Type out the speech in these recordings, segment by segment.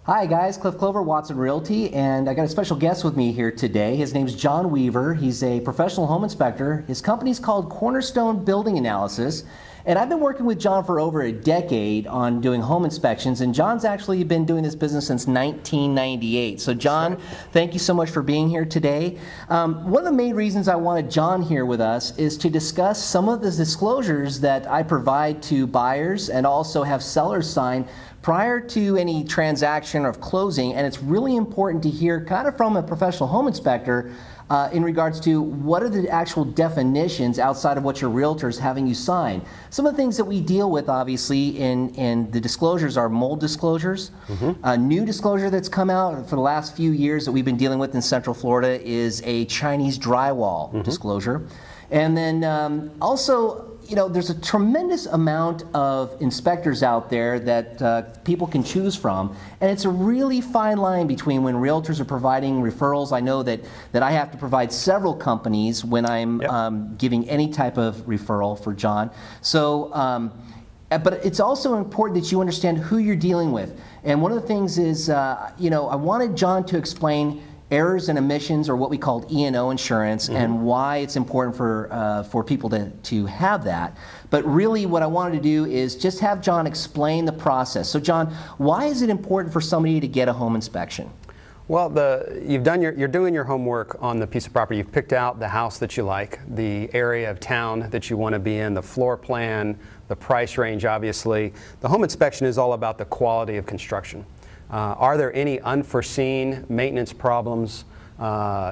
Hi guys, Clover, Watson Realty, and I got a special guest with me here today. His name's John Weaver. He's a professional home inspector. His company's called Cornerstone Building Analysis, and I've been working with John for over a decade on doing home inspections, and John's actually been doing this business since 1998. So John, thank you so much for being here today. One of the main reasons I wanted John here with us is to discuss some of the disclosures that I provide to buyers and also have sellers sign prior to any transaction or closing, and it's really important to hear kind of from a professional home inspector in regards to what are the actual definitions outside of what your realtor is having you sign. Some of the things that we deal with obviously in the disclosures are mold disclosures. A new disclosure that's come out for the last few years that we've been dealing with in Central Florida is a Chinese drywall disclosure. And then also, you know, there's a tremendous amount of inspectors out there that people can choose from, and it's a really fine line between when realtors are providing referrals. I know that I have to provide several companies when I'm giving any type of referral for John. So, but it's also important that you understand who you're dealing with. And one of the things is, you know, I wanted John to explain errors and omissions, or what we call E&O insurance, and why it's important for people to have that. But really what I wanted to do is just have John explain the process. So John, why is it important for somebody to get a home inspection? Well, you're doing your homework on the piece of property. You've picked out the house that you like, the area of town that you want to be in, the floor plan, the price range, obviously. The home inspection is all about the quality of construction. Are there any unforeseen maintenance problems,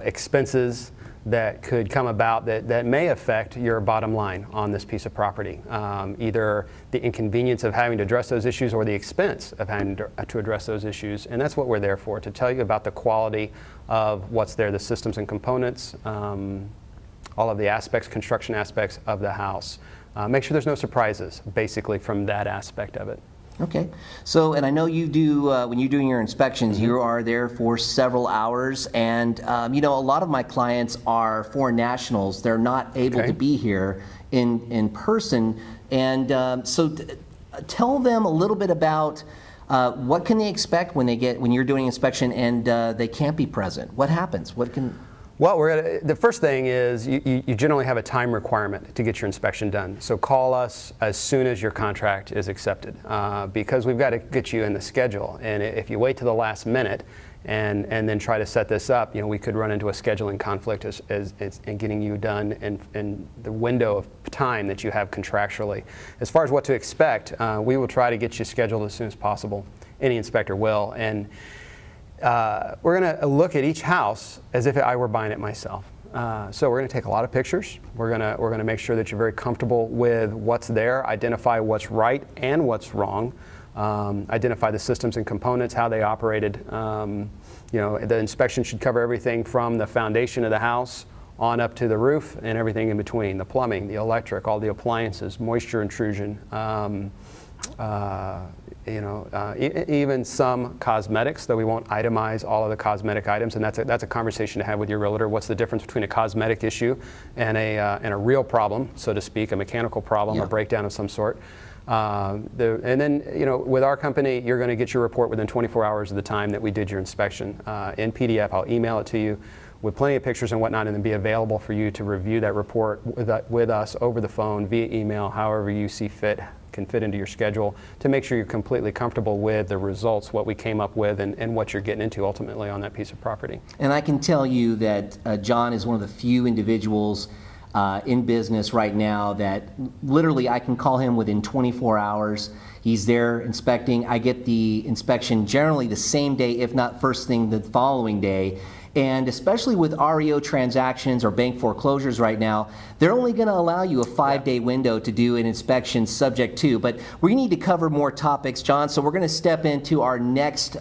expenses that could come about that may affect your bottom line on this piece of property? Either the inconvenience of having to address those issues or the expense of having to address those issues. And that's what we're there for, to tell you about the quality of what's there, the systems and components, all of the aspects, construction aspects of the house. Make sure there's no surprises, basically, from that aspect of it. Okay, so, and I know you do, when you're doing your inspections, you are there for several hours, and you know, a lot of my clients are foreign nationals. They're not able to be here in person, and so tell them a little bit about what can they expect when you're doing inspection and they can't be present. What happens? What can... Well, the first thing is you generally have a time requirement to get your inspection done. So call us as soon as your contract is accepted, because we've got to get you in the schedule. And if you wait to the last minute and then try to set this up, you know, we could run into a scheduling conflict in getting you done in the window of time that you have contractually. As far as what to expect, we will try to get you scheduled as soon as possible. Any inspector will. And we're going to look at each house as if I were buying it myself. So we're going to take a lot of pictures. We're going to make sure that you're very comfortable with what's there, identify what's right and what's wrong, identify the systems and components, how they operated. You know, the inspection should cover everything from the foundation of the house on up to the roof and everything in between, the plumbing, the electric, all the appliances, moisture intrusion. You know, even some cosmetics, though we won't itemize all of the cosmetic items, and that's a conversation to have with your realtor. What's the difference between a cosmetic issue and a real problem, so to speak, a mechanical problem, a breakdown of some sort? And then, you know, with our company, you're going to get your report within 24 hours of the time that we did your inspection in PDF. I'll email it to you with plenty of pictures and whatnot, and then be available for you to review that report with us over the phone, via email, however you see fit, can fit into your schedule, to make sure you're completely comfortable with the results, what we came up with, and what you're getting into ultimately on that piece of property. And I can tell you that John is one of the few individuals in business right now that literally I can call him within 24 hours. He's there inspecting. I get the inspection generally the same day, if not first thing the following day. And especially with REO transactions or bank foreclosures right now, they're only going to allow you a 5-day window to do an inspection subject to. But we need to cover more topics, John, so we're going to step into our next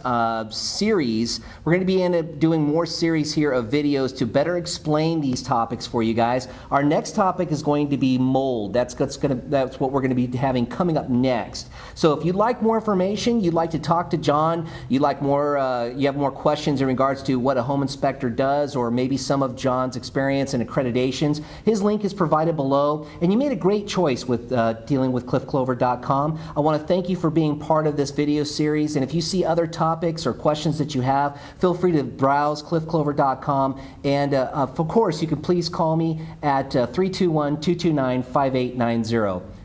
series. We're going to be doing more series here of videos to better explain these topics for you guys. Our next topic is going to be mold. That's what we're going to be having coming up next. So if you'd like more information, you'd like to talk to John, you'd like more, you have more questions in regards to what a home inspection inspector does, or maybe some of John's experience and accreditations, his link is provided below. And you made a great choice with dealing with cliffclover.com. I want to thank you for being part of this video series. And if you see other topics or questions that you have, feel free to browse cliffclover.com. And of course, you can please call me at 321-229-5890.